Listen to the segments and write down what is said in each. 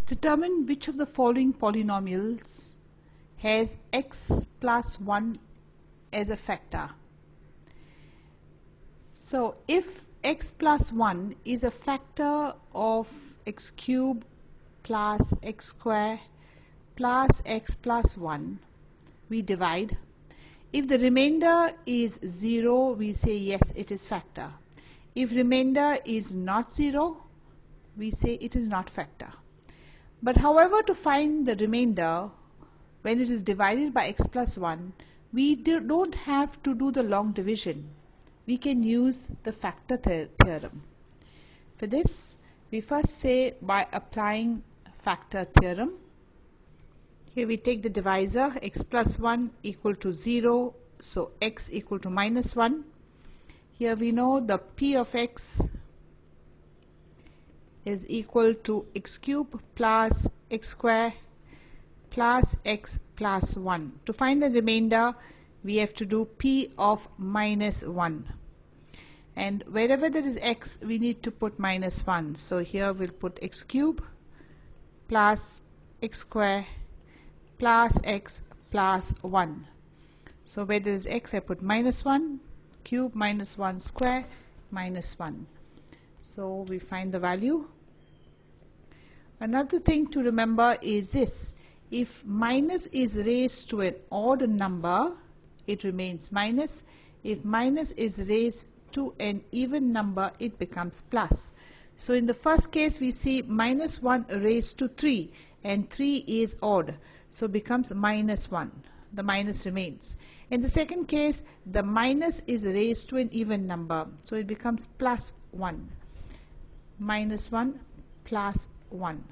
Determine which of the following polynomials has x plus 1 as a factor. So if x plus 1 is a factor of x cube plus x square plus x plus 1, we divide. If the remainder is 0, we say yes, it is factor. If remainder is not 0, we say it is not factor. But however, to find the remainder when it is divided by x plus 1, we don't have to do the long division. We can use the factor theorem. For this, we first say by applying factor theorem. Here we take the divisor, x plus 1 equal to 0, so x equal to minus 1. Here we know the p of x is equal to x cube plus x square plus x plus 1. To find the remainder, we have to do p of minus 1. And wherever there is x, we need to put minus 1. So here we'll put x cube plus x square plus x plus 1. So where there is x, I put minus 1, cube minus 1 square minus 1. So we find the value. Another thing to remember is this: if minus is raised to an odd number, it remains minus. If minus is raised to an even number, it becomes plus. So in the first case, we see minus 1 raised to 3, and 3 is odd, so becomes minus 1. The minus remains. In the second case, the minus is raised to an even number, so it becomes plus 1. Minus 1 plus 1.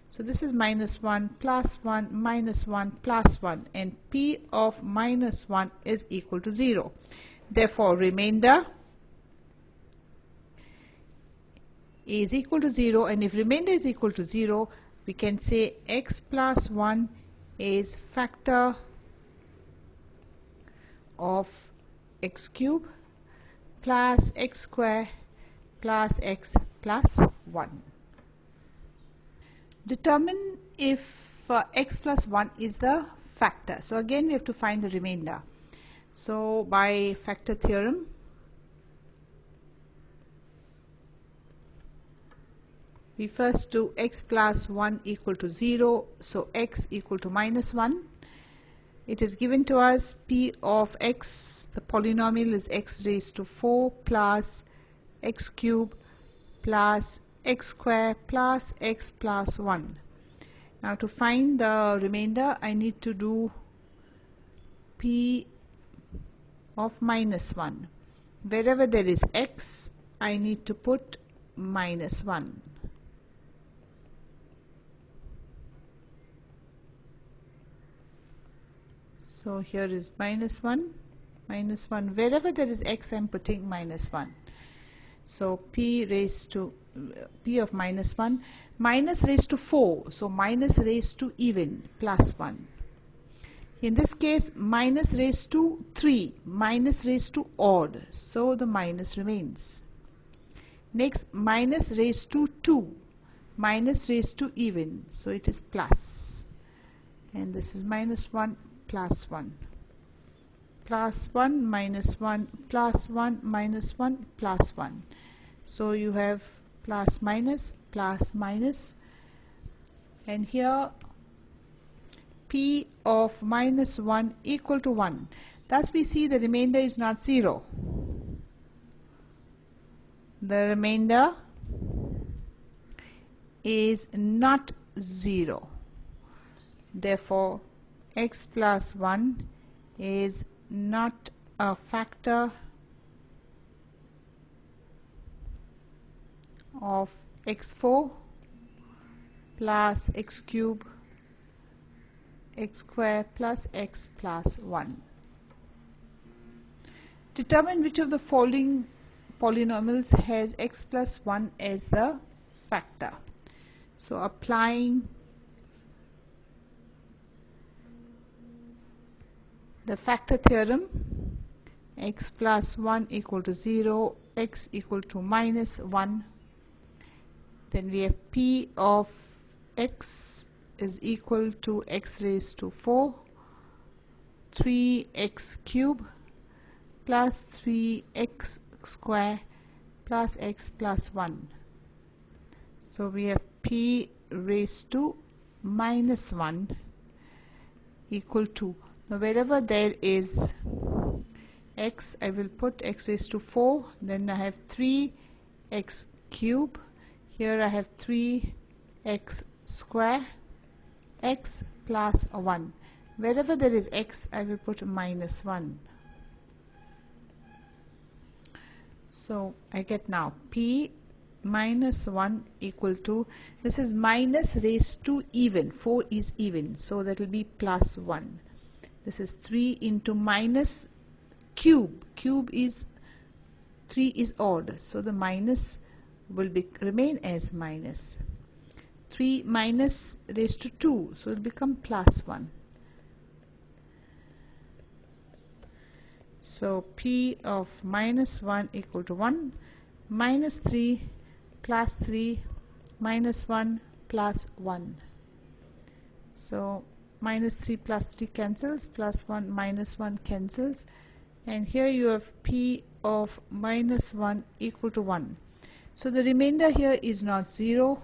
So this is minus 1 plus 1 minus 1 plus 1, and p of minus 1 is equal to 0. Therefore, remainder is equal to 0, and if remainder is equal to 0, we can say x plus 1 is factor of x cube plus x square plus x plus 1. Determine if x plus 1 is the factor. So again we have to find the remainder. So by factor theorem, we first do x plus 1 equal to 0, so x equal to minus 1. It is given to us p of x, the polynomial is x raised to 4 plus x cube plus x square plus x plus 1. Now to find the remainder, I need to do p of minus 1. Wherever there is x, I need to put minus 1. So here is minus 1, minus 1. Wherever there is x, I am putting minus 1. So p of minus 1, minus raised to 4, so minus raised to even, plus 1. In this case, minus raised to 3, minus raised to odd, so the minus remains. Next, minus raised to 2, minus raised to even, so it is plus. And this is minus 1 plus 1. Plus 1 minus 1 plus 1 minus 1 plus 1. So you have plus minus, and here p of minus 1 equal to 1. Thus we see the remainder is not 0. The remainder is not 0. Therefore, x plus 1 is not a factor of x4 plus x cube x square plus x plus 1. Determine which of the following polynomials has x plus 1 as the factor. So applying the factor theorem, x plus 1 equal to 0, x equal to minus 1. Then we have p of x is equal to x raised to 4, 3x cube plus 3x square plus x plus 1. So we have p raised to minus 1 equal to, now wherever there is x, I will put x raised to 4, then I have 3x cube, here I have 3x square, x plus 1. Wherever there is x, I will put minus 1. So I get now p minus 1 equal to, this is minus raised to even, 4 is even, so that will be plus 1. This is 3 into minus cube, cube is 3 is odd, so the minus will remain as minus. 3 minus raised to 2, so it will become plus 1. So p of minus 1 equal to 1, minus 3 plus 3 minus 1 plus 1. So minus 3 plus 3 cancels, plus 1 minus 1 cancels, and here you have p of minus 1 equal to 1. So the remainder here is not 0.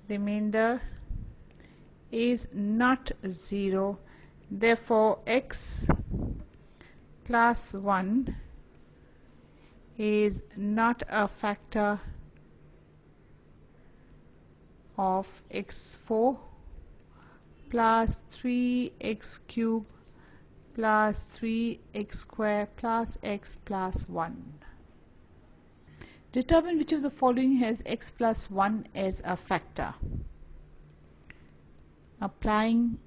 Remainder is not 0, therefore x plus 1 is not a factor of x4 plus 3x cube plus 3x square plus x plus 1. Determine which of the following has x plus 1 as a factor. Applying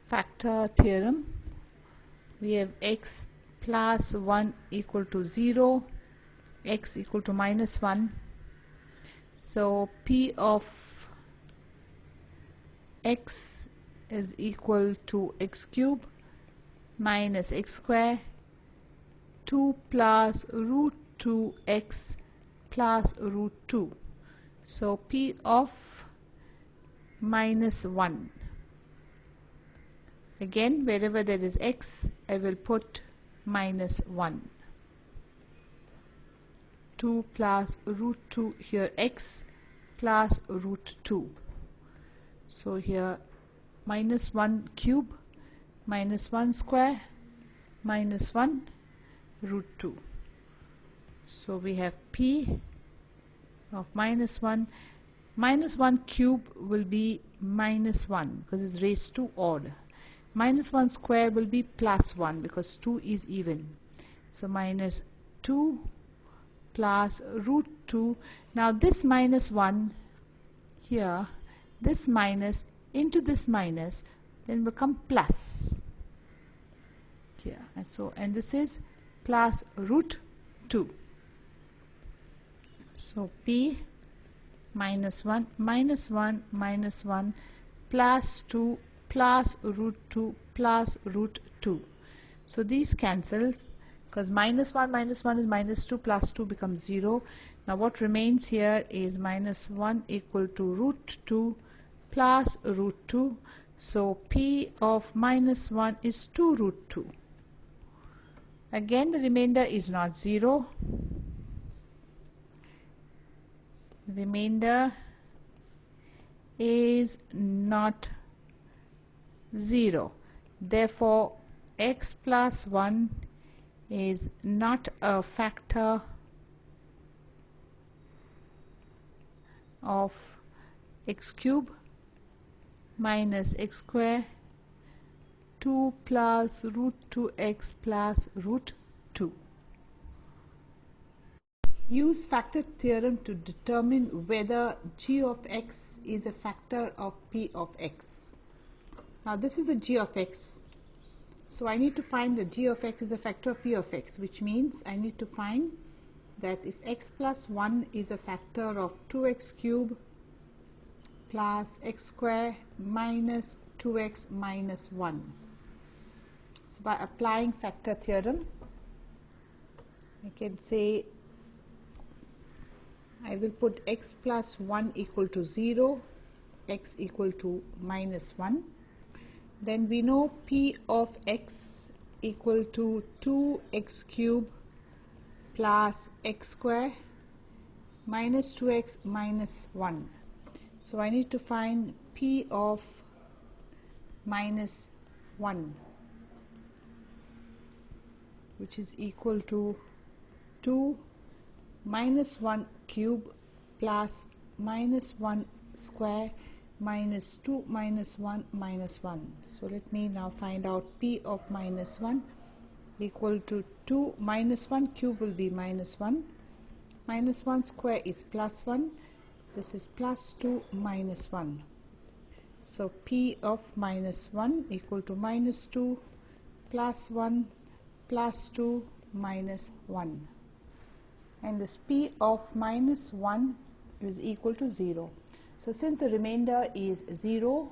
factor theorem, we have x plus 1 equal to 0, x equal to minus 1. So p of x is equal to x cube minus x square, 2 plus root 2x plus root 2. So p of minus 1. Again, wherever there is x, I will put minus 1. 2 plus root 2, here x plus root 2. So here minus 1 cube minus 1 square minus 1 root 2. So we have p of minus 1. Minus 1 cube will be minus 1 because it's raised to odd. Minus 1 square will be plus 1 because 2 is even. So minus 2 plus root 2. Now this minus 1 here, this minus into this minus, then become plus here. And so, and this is plus root 2. So p minus 1 minus 1 minus 1 plus 2 plus root 2 plus root 2. So these cancels because minus 1 is minus 2 plus 2 becomes 0. Now what remains here is minus 1 equal to root 2 plus root 2. So p of minus 1 is 2 root 2. Again the remainder is not 0. Remainder is not 0. Therefore x plus 1 is not a factor of x cube minus x square 2 plus root 2x plus root 2. Use factor theorem to determine whether g of x is a factor of p of x. Now this is the g of x. So I need to find that g of x is a factor of p of x, which means I need to find that if x plus 1 is a factor of 2x cube plus x square minus 2x minus 1. So by applying factor theorem, I can say will put x plus 1 equal to 0, x equal to minus 1. Then we know p of x equal to 2x cube plus x square minus 2x minus 1. So I need to find p of minus 1, which is equal to 2 minus 1 cube plus minus 1 square minus 2 minus 1 minus 1. So let me now find out p of minus 1 equal to 2 minus 1 cube will be minus 1, minus 1 square is plus 1, this is plus 2 minus 1. So p of minus 1 equal to minus 2 plus 1 plus 2 minus 1, and this p of minus 1 is equal to 0. So since the remainder is 0,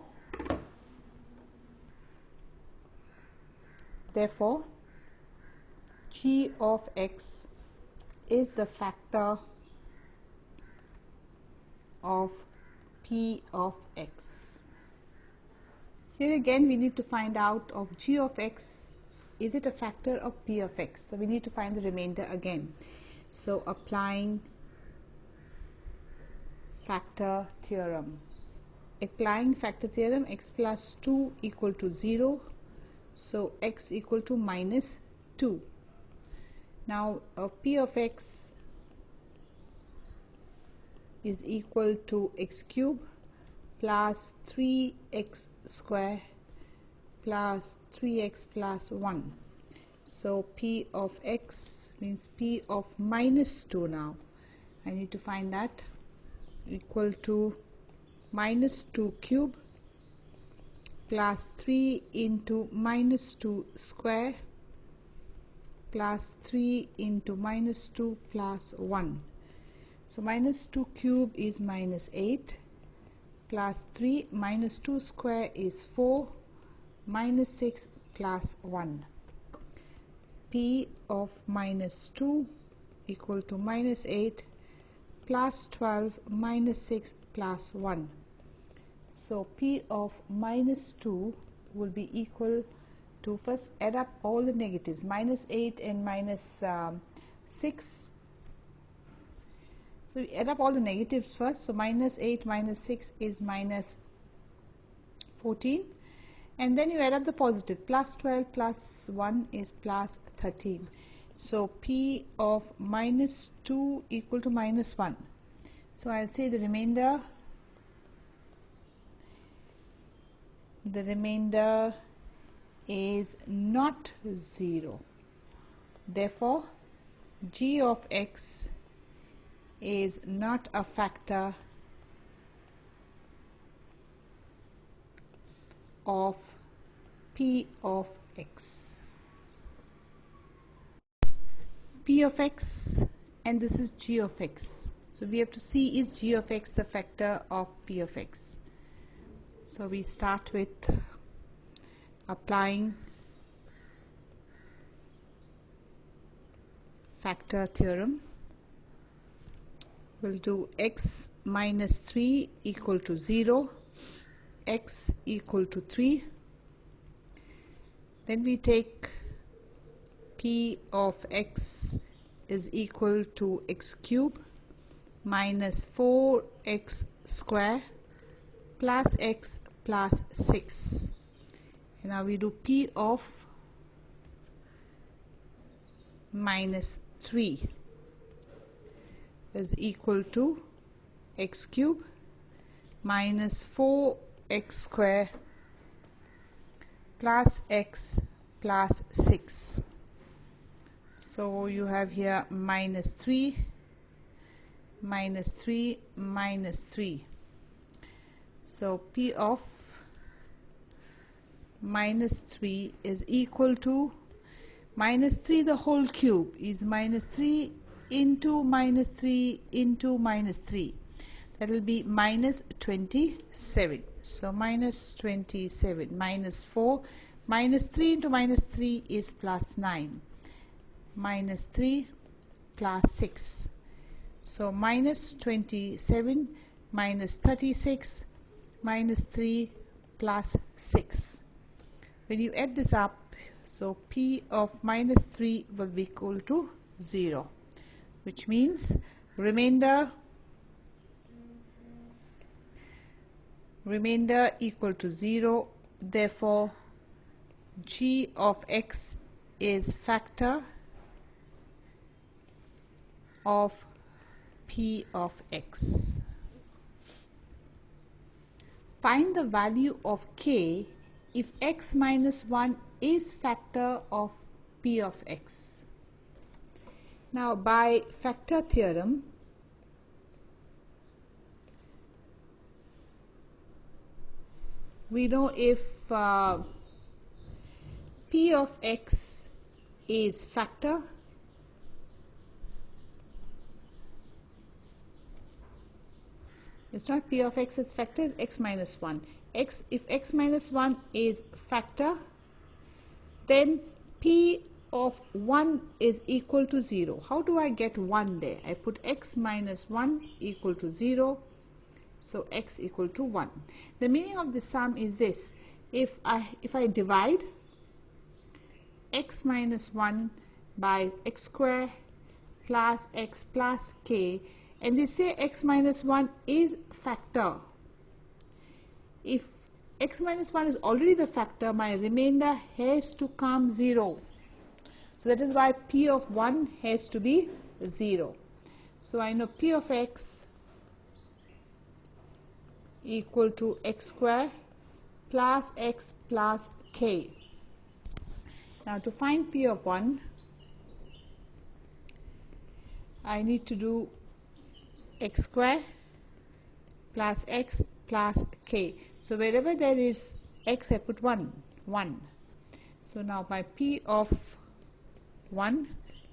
therefore g of x is the factor of p of x. Here again we need to find out of g of x, is it a factor of p of x? So we need to find the remainder again. So applying factor theorem. Applying factor theorem, x plus 2 equal to 0, so x equal to minus 2. Now p of x is equal to x cube plus 3x square plus 3x plus 1. So p of x means p of minus 2 now. I need to find that, equal to minus 2 cube plus 3 into minus 2 square plus 3 into minus 2 plus 1. So minus 2 cube is minus 8 plus 3 minus 2 square is 4 minus 6 plus 1. P of minus 2 equal to minus 8 plus 12 minus 6 plus 1. So p of minus 2 will be equal to, first add up all the negatives, minus 8 and minus 6. So we add up all the negatives first. So minus 8 minus 6 is minus 14, and then you add up the positive, plus 12 plus 1 is plus 13. So p of minus 2 equal to minus 1. So I'll say the remainder is not 0. Therefore g of x is not a factor of p of x. P of x, and this is g of x. So we have to see, is g of x the factor of p of x? So we start with applying factor theorem. We'll do x minus 3 equal to 0, x equal to 3. Then we take p of x is equal to x cube minus 4x square plus x plus 6. And now we do p of minus 3 is equal to x cube minus 4x square plus x plus 6. So you have here minus 3 minus 3 minus 3. So p of minus 3 is equal to minus 3 the whole cube is minus 3 into minus 3 into minus 3. That will be minus 27. So minus 27 minus 4 minus 3 into minus 3 is plus 9 minus 3 plus 6. So minus 27 minus 36 minus 3 plus 6. When you add this up, so P of minus 3 will be equal to 0, which means remainder equal to 0. Therefore g of x is factor of P of x. Find the value of k if x minus 1 is factor of P of x. Now by factor theorem, we know if P of x is factor, it's not P of x is factor, it's x minus 1. If x minus 1 is factor, then P of 1 is equal to 0. How do I get 1 there? I put x minus 1 equal to 0, so x equal to 1. The meaning of the sum is this: if I divide x minus 1 by x square plus x plus k, and they say x minus 1 is factor. If x minus 1 is already the factor, my remainder has to come 0. So that is why P of 1 has to be 0. So I know P of x equal to x square plus x plus k. Now to find P of 1, I need to do x square plus x plus k. So wherever there is x, I put 1. So now my P of 1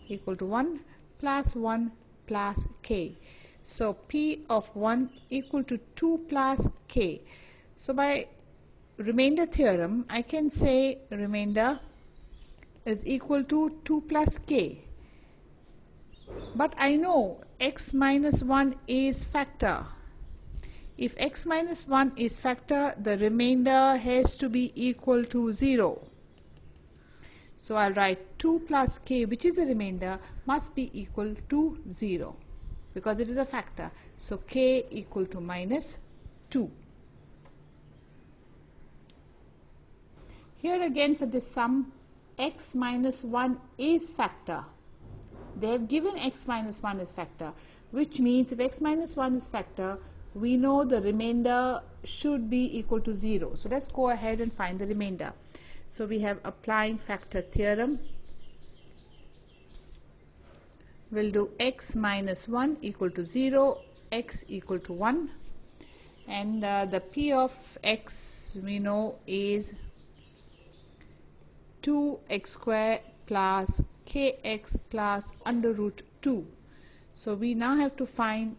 equal to 1 plus 1 plus k. So P of 1 equal to 2 plus k. So by remainder theorem, I can say remainder is equal to 2 plus k. But I know x minus 1 is factor. If x minus 1 is factor, the remainder has to be equal to 0. So I'll write 2 plus k, which is a remainder, must be equal to 0 because it is a factor. So k equal to minus 2. Here again for this sum, x minus 1 is factor. They have given x minus 1 is factor, which means if x minus 1 is factor, we know the remainder should be equal to 0. So let's go ahead and find the remainder. So we have applying factor theorem. We'll do x minus 1 equal to 0, x equal to 1, and the P of x we know is 2x square plus kx plus under root 2. So we now have to find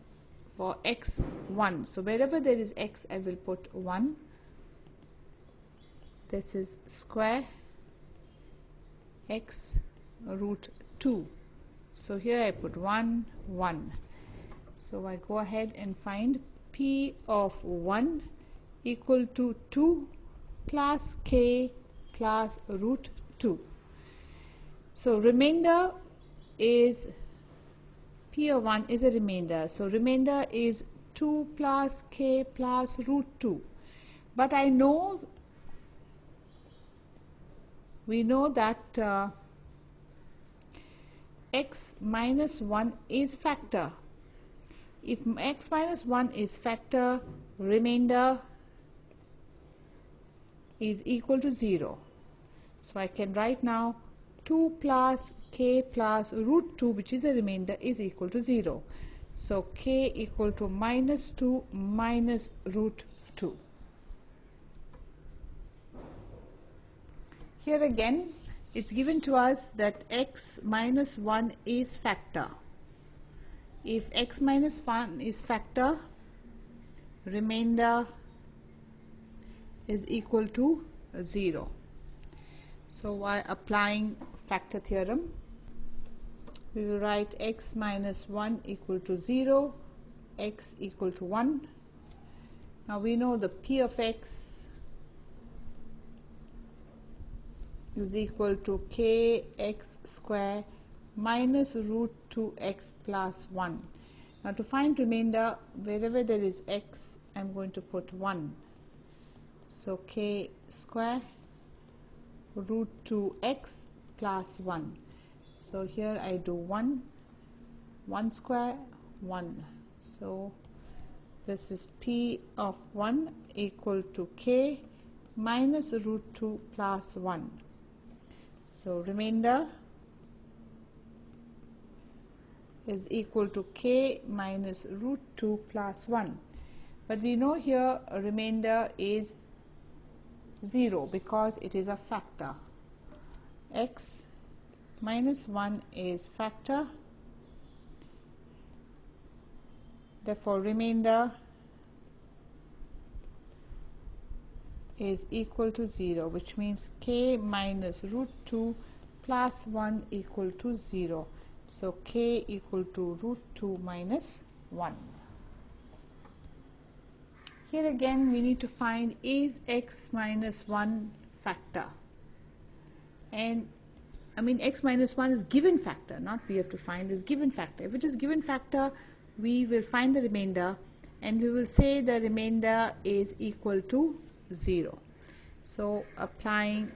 for x 1. So wherever there is x, I will put 1. This is square x root 2. So here I put 1, 1. So I go ahead and find P of 1 equal to 2 plus k plus root 2. So remainder is, P of 1 is a remainder. So remainder is 2 plus k plus root 2. But I know, we know that x minus 1 is factor. If x minus 1 is factor, remainder is equal to 0. So I can write now 2 plus k plus root 2, which is a remainder, is equal to 0. So k equal to minus 2 minus root 2. Here again, it's given to us that x minus 1 is factor. If x minus 1 is factor, remainder is equal to 0. So by applying factor theorem, we will write x minus 1 equal to 0, x equal to 1. Now we know the p of x is equal to kx square minus root 2x plus 1. Now to find remainder, wherever there is x, I'm going to put 1. So k square root 2x plus 1. So here I do 1 square 1. So this is p of 1 equal to k minus root 2 plus 1. So remainder is equal to k minus root 2 plus 1. But we know here a remainder is 0 because it is a factor. X minus 1 is factor. Therefore remainder is equal to 0, which means k minus root 2 plus 1 equal to 0. So k equal to root 2 minus 1. Here again we need to find, is x minus 1 factor? And I mean x minus 1 is given factor, not we have to find, is given factor. If it is given factor, we will find the remainder and we will say the remainder is equal to 0. So applying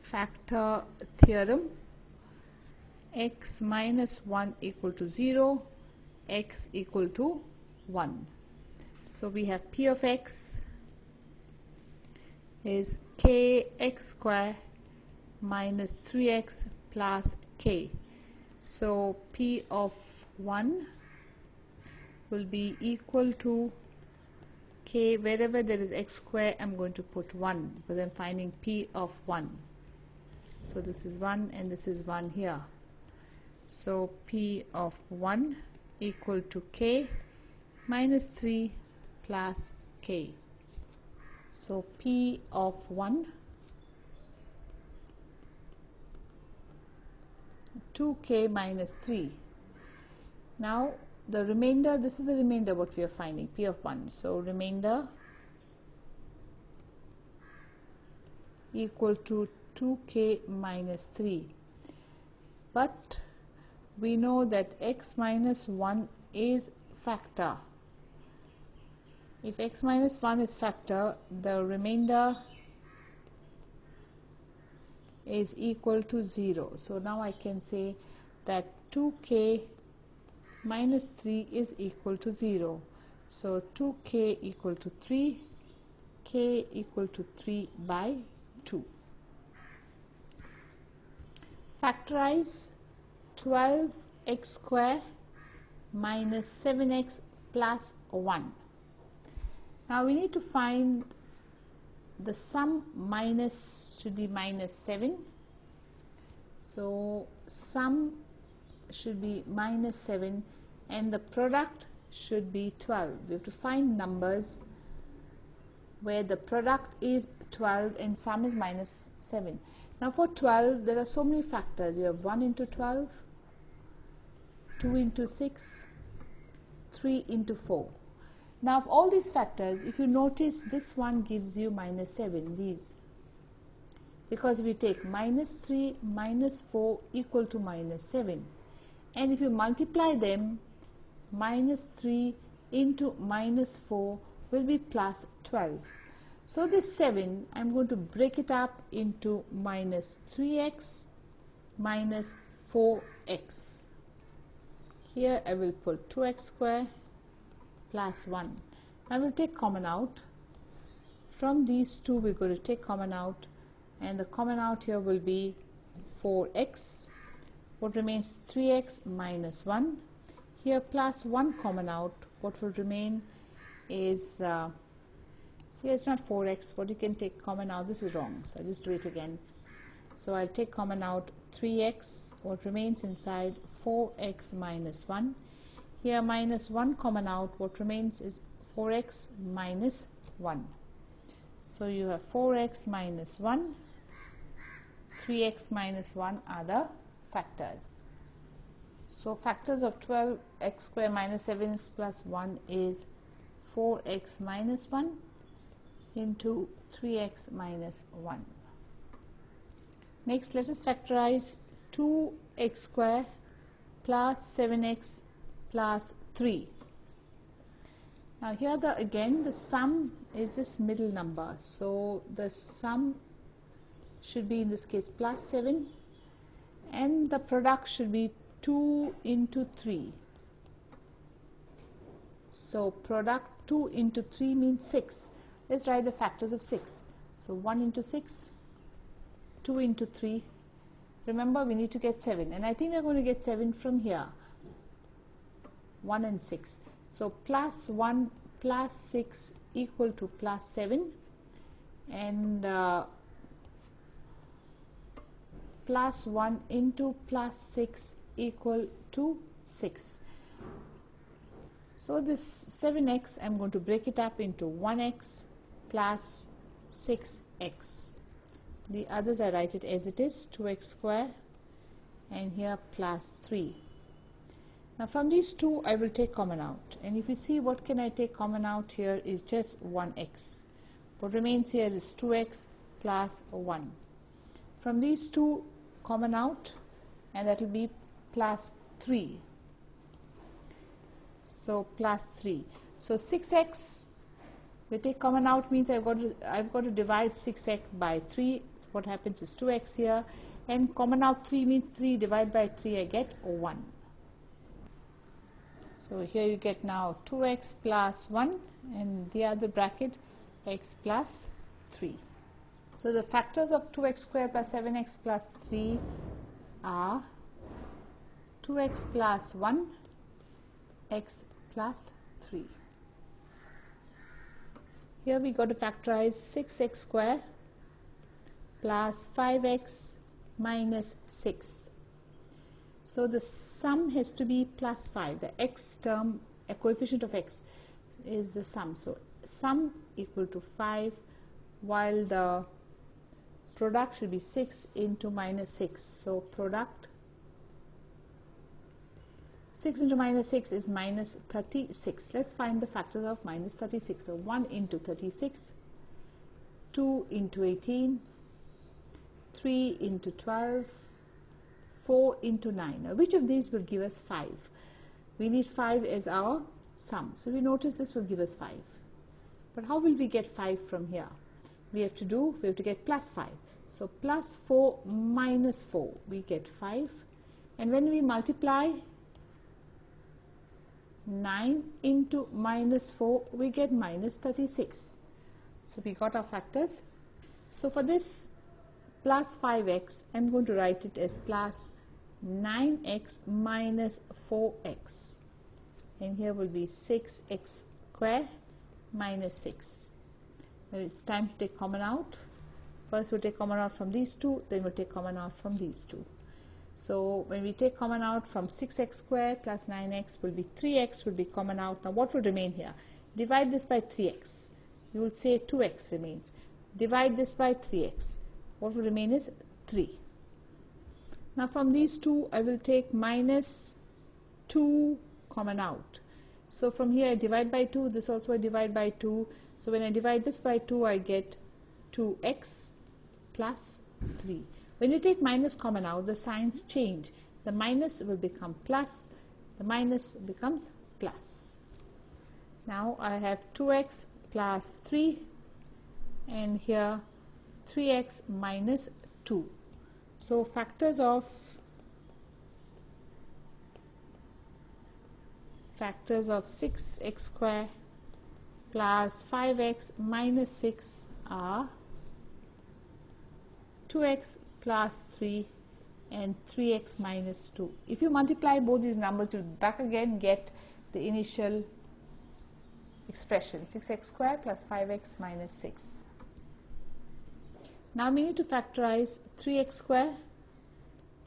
factor theorem, x minus 1 equal to 0, x equal to 1. So we have p of x is kx square minus 3x plus k. So p of 1 will be equal to k, wherever there is x square I'm going to put 1 because I'm finding p of 1. So this is 1 and this is 1 here. So p of 1 equal to k minus 3 plus k. So p of 1 2k minus 3. Now the remainder, this is the remainder what we are finding, p of 1. So remainder equal to 2k minus 3. But we know that x minus 1 is factor. If x minus 1 is factor, the remainder is equal to 0. So now I can say that 2k minus 3 is equal to 0. So 2k equal to 3, k equal to 3 by 2. Factorize 12x square minus 7x plus 1. Now we need to find the sum, minus should be minus 7. So sum should be minus 7 and the product should be 12. We have to find numbers where the product is 12 and sum is minus 7. Now for 12 there are so many factors. You have 1 into 12, 2 into 6, 3 into 4. Now of all these factors, if you notice, this one gives you minus 7, these. Because if you take minus 3 minus 4 equal to minus 7. And if you multiply them, minus 3 into minus 4 will be plus 12. So this 7, I'm going to break it up into minus 3x minus 4x. Here I will put 2x square plus 1. I will take common out. From these two we're going to take common out, and the common out here will be 4x. What remains? 3x minus 1. Here plus 1 common out. What will remain is here it's not 4x. What you can take common out, this is wrong, so I'll just do it again. So I'll take common out 3x. What remains inside? 4x minus 1. Here minus 1 common out. What remains is 4x minus 1. So you have 4x minus 1 3x minus 1 are the factors. So factors of 12x square minus 7x plus 1 is 4x minus 1 into 3x minus 1. Next, let us factorize 2x square plus 7x plus 3. Now here again the sum is this middle number, so the sum should be in this case plus 7 and the product should be 2 into 3. So product 2 into 3 means 6. Let's write the factors of 6. So 1 into 6, 2 into 3. Remember, we need to get 7, and I think we're going to get 7 from here, 1 and 6. So plus 1 plus 6 equal to plus 7, and plus 1 into plus 6 equal to 6. So this 7x, I'm going to break it up into 1x plus 6x. The others I write it as it is, 2x square, and here plus 3. Now from these two I will take common out, and if you see what can I take common out here is just 1x. What remains here is 2x plus 1. From these two common out, and that will be plus 3. So plus 3. So 6x, we take common out means I've got to divide 6x by 3. So what happens is 2x here, and common out 3 means 3 divided by 3, I get 1. So here you get now 2x plus 1, and the other bracket x plus 3. So the factors of 2x square plus 7x plus 3 are 2x plus 1, x plus 3. Here we got to factorize 6x square plus 5x minus 6. So the sum has to be plus 5. The x term, a coefficient of x, is the sum. So sum equal to 5, while the product should be 6 into minus 6. So product 6 into minus 6 is minus 36. Let's find the factors of minus 36. So 1 into 36, 2 into 18, 3 into 12, 4 into 9. Now which of these will give us 5? We need 5 as our sum. So we notice this will give us 5. But how will we get 5 from here? We have to get plus 5. So plus 4 minus 4, we get 5. And when we multiply 9 into minus 4, we get minus 36. So we got our factors. So for this plus 5x, I'm going to write it as plus 9x minus 4x. And here will be 6x square minus 6. Now it's time to take common out. First we'll take common out from these two, then we'll take common out from these two. So when we take common out from 6x square plus 9x will be 3x will be common out. Now what will remain here? Divide this by 3x. You will say 2x remains. Divide this by 3x. What will remain is 3. Now from these two I will take minus 2 common out. So from here I divide by 2, this also I divide by 2. So when I divide this by 2 I get 2x plus 3. When you take minus common out, the signs change. The minus will become plus, the minus becomes plus. Now I have 2x plus 3, and here 3x minus 2. So factors of 6x square plus 5x minus 6 are 2x plus 3 and 3x minus 2. If you multiply both these numbers, you'll back again get the initial expression, 6x square plus 5x minus 6. Now we need to factorize 3x square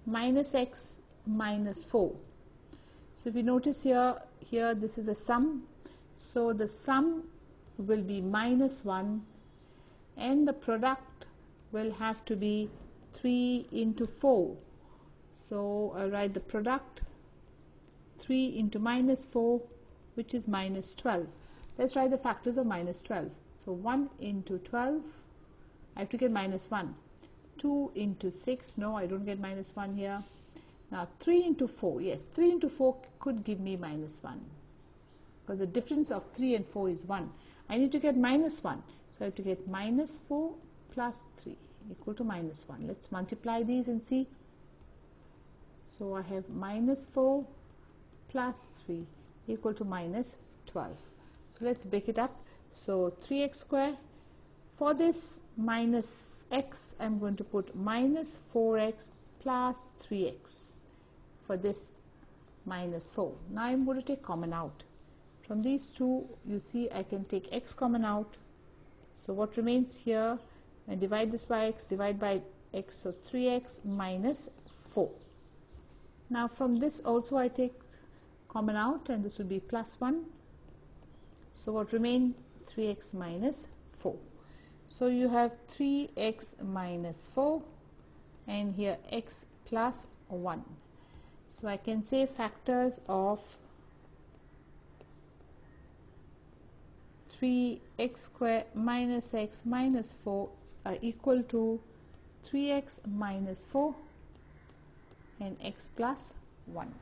minus x minus 4. So if you notice here this is the sum. So the sum will be minus 1, and the product will have to be 3 into 4. So I'll write the product 3 into minus 4, which is minus 12. Let's try the factors of minus 12. So 1 into 12, I have to get minus 1. 2 into 6, no, I don't get minus 1 here. Now 3 into 4, yes, 3 into 4 could give me minus 1, because the difference of 3 and 4 is 1. I need to get minus 1, so I have to get minus 4 plus 3 equal to minus 1. Let's multiply these and see. So I have minus 4 plus 3 equal to minus 12. So let's break it up. So 3x square. For this minus x, I'm going to put minus 4x plus 3x for this minus 4. Now I'm going to take common out. From these two, you see I can take x common out. So what remains here, and divide this by x, divide by x, so 3x minus 4. Now from this also I take common out, and this will be plus 1. So what remains? 3x minus 4. So you have 3x minus 4, and here x plus 1. So I can say factors of 3x square minus x minus 4 are equal to 3x minus 4 and x plus 1.